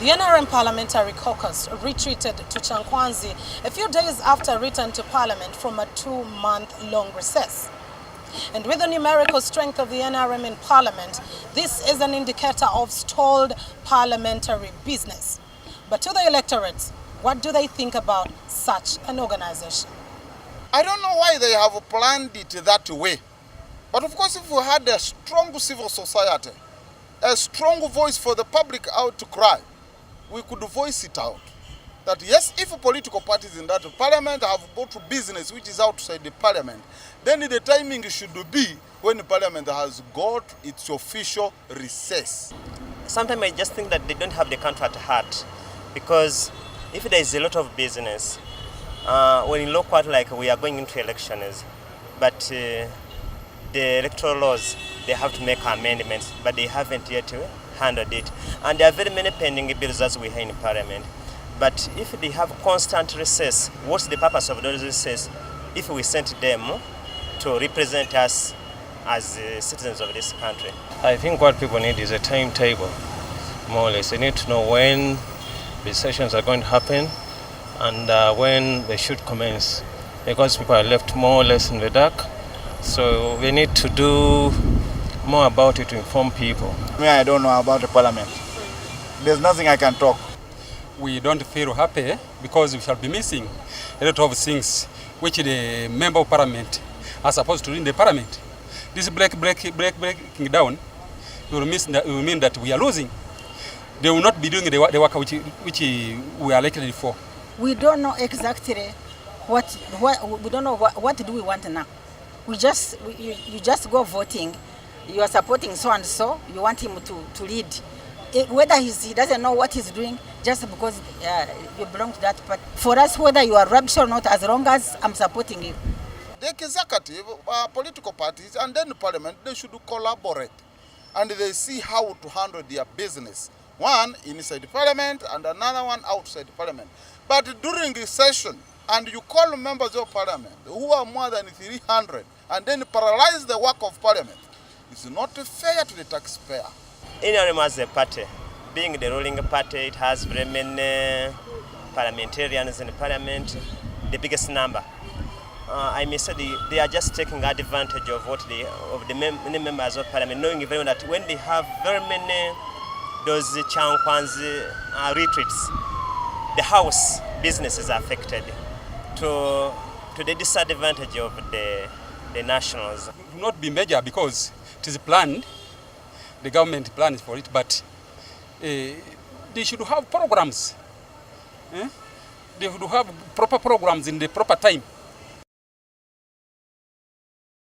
The NRM Parliamentary Caucus retreated to Kyankwanzi a few days after return to Parliament from a 2-month-long recess. And with the numerical strength of the NRM in Parliament, this is an indicator of stalled parliamentary business. But to the electorates, what do they think about such an organization? I don't know why they have planned it that way. But of course, if we had a strong civil society, a strong voice for the public outcry, we could voice it out. That yes, if political parties in that parliament have brought business which is outside the parliament, then the timing should be when the parliament has got its official recess. Sometimes I just think that they don't have the country at heart, because if there is a lot of business, when you look at like we are going into elections, but the electoral laws, they have to make amendments, but they haven't yet handled it. And there are very many pending bills as we have in Parliament. But if they have constant recess, what's the purpose of those recess if we sent them to represent us as citizens of this country? I think what people need is a timetable, more or less. They need to know when the sessions are going to happen and when they should commence, because people are left more or less in the dark. So we need to do more about it to inform people. I don't know about the parliament. There's nothing I can talk. We don't feel happy because we shall be missing a lot of things which the member of parliament are supposed to do in the parliament. This breaking down will mean that we are losing. They will not be doing the work which we are elected for. We don't know exactly what do we want now. You just go voting. You are supporting so and so. You want him to lead. Whether he doesn't know what he's doing, just because you belong to that party. For us, whether you are rubbish or not, as long as I'm supporting you. The executive, political parties, and then the parliament, they should collaborate, and they see how to handle their business. One inside the parliament and another one outside the parliament. But during the session, and you call members of parliament who are more than 300 and then paralyze the work of parliament, it's not fair to the taxpayer. NRM as a party, being the ruling party, it has very many parliamentarians in the parliament, the biggest number. I may say they are just taking advantage of many members of parliament, knowing very well that when they have very many those Kyankwanzi retreats, the house business is affected to the disadvantage of the nationals. It will not be major because it is planned, the government plans for it, but they should have programs. They should have proper programs in the proper time.